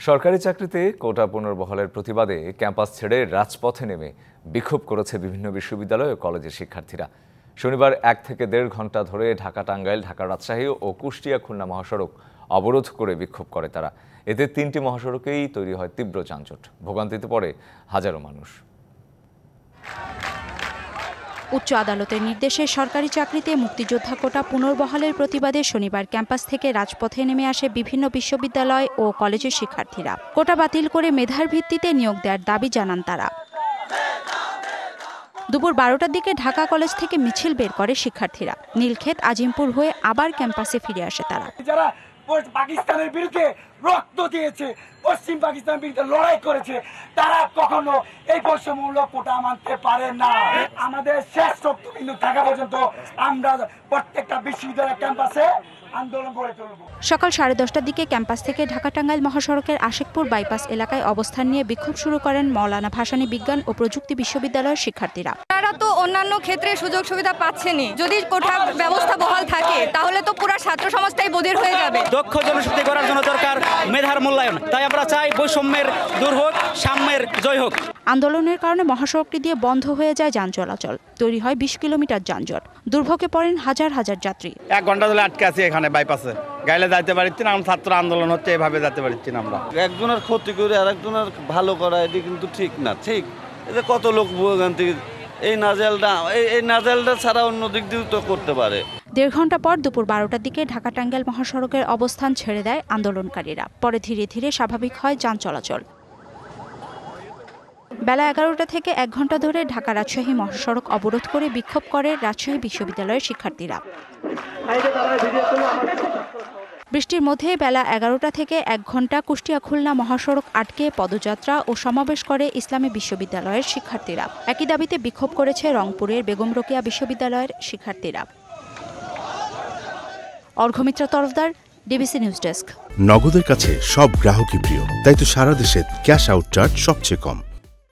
সরকারি চাকরিতে কোটা পুনর্বহালের প্রতিবাদে ক্যাম্পাস ছেড়ে রাজপথে নেমে বিক্ষোভ করেছে বিভিন্ন বিশ্ববিদ্যালয় ও কলেজের শিক্ষার্থীরা। শনিবার 1 থেকে 1.5 ঘন্টা ধরে ঢাকা টাঙ্গাইল, ঢাকা রাজশাহী ও কুষ্টিয়া খুলনা মহাসড়ক অবরোধ করে বিক্ষোভ করে তারা। এতে 3টি মহাসড়কেই তৈরি হয় তীব্র যানজট, ভোগান্তিতে পড়ে হাজারো মানুষ। উচ্চ আদালতের নির্দেশে সরকারি চাকরিতে মুক্তিযোদ্ধা কোটা পুনর্বহালের প্রতিবাদে শনিবার ক্যাম্পাস থেকে রাজপথে নেমে আসে বিভিন্ন বিশ্ববিদ্যালয় ও কলেজের শিক্ষার্থীরা। কোটা বাতিল করে মেধার ভিত্তিতে নিয়োগ দেওয়ার দাবি জানান তারা। দুপুর 12টার দিকে ঢাকা কলেজ থেকে মিছিল বের করে শিক্ষার্থীরা। নীলক্ষেত, আজিমপুর হয়ে আবার ক্যাম্পাসে ফিরে আসে তারা। পাকিস্তানের বিরুদ্ধে রক্ত দিয়েছে, পশ্চিম পাকিস্তানের বিরুদ্ধে লড়াই করেছে, তারা কখনো এই বৈষম্যমূলক কোটা মানতে পারে না। আমাদের শেষ রক্তবিন্দু থাকা পর্যন্ত আমরা প্রত্যেকটা বিশ্ববিদ্যালয় ক্যাম্পাসে আন্দোলন করে চলব। সকাল 10:30টার দিকে ক্যাম্পাস থেকে ঢাকা টাঙ্গাইল মহাসড়কের আশিকপুর বাইপাস এলাকায় অবস্থান নিয়ে বিক্ষোভ শুরু করেন মাওলানা ভাসানী বিজ্ঞান ও প্রযুক্তি বিশ্ববিদ্যালয়ের শিক্ষার্থীরা। তারা তো অন্যান্য ক্ষেত্রে সুযোগ সুবিধা পাচ্ছেনই, যদি কোটা ব্যবস্থা বহাল থাকে তাহলে তো পুরো ছাত্র সমাজটাই বধির হয়ে যাবে। দক্ষ জনশক্তি করার জন্য দরকার মেধার মূল্যায়ন। তাই আমরা চাই বৈষম্যের দূর হোক, সাম্যের জয় হোক। আন্দোলনের কারণে মহাসড়কটি দিয়ে বন্ধ হয়ে যায় যান চলাচল, তৈরি হয় 20 কিলোমিটার যানজট, দুর্ভোগে পড়েন হাজার হাজার যাত্রী। 1 ঘন্টা ধরে আটকে আছি এখানে বাইপাসে, গাইলে যাইতে পারছি না। আমরা ছাত্র আন্দোলন হচ্ছে, এভাবে যেতে পারছি না। আমরা একজনের ক্ষতি করে আর একজনের ভালো করা এটি কিন্তু ঠিক না। ঠিক এতে কত লোক ভোগান্তি, এই নাজেলটা ছাড়া অন্য দিক দিয়েও তো করতে পারে। 1.5 ঘন্টা পর দুপুর 12টার দিকে ঢাকা টাঙ্গাইল মহাসড়কের অবস্থান ছেড়ে দেয় আন্দোলনকারীরা। পরে ধীরে ধীরে স্বাভাবিক হয় যান চলাচল। বেলা 11টা থেকে 1 ঘন্টা ধরে ঢাকা রাজশাহী মহাসড়ক অবরোধ করে বিক্ষোভ করে রাজশাহী বিশ্ববিদ্যালয়ের শিক্ষার্থীরা। বৃষ্টির মধ্যে বেলা 11টা থেকে 1 ঘন্টা কুষ্টিয়া খুলনা মহাসড়ক আটকে পদযাত্রা ও সমাবেশ করে ইসলামী বিশ্ববিদ্যালয়ের শিক্ষার্থীরা। একই দাবিতে বিক্ষোভ করেছে রংপুরের বেগম রোকেয়া বিশ্ববিদ্যালয়ের শিক্ষার্থীরা। Arghamitra Tarafdar, DBC news desk. নগদের কাছে সব গ্রাহকই প্রিয়, তাই তো সারা দেশে ক্যাশ আউট চার্জ সবচেয়ে কম।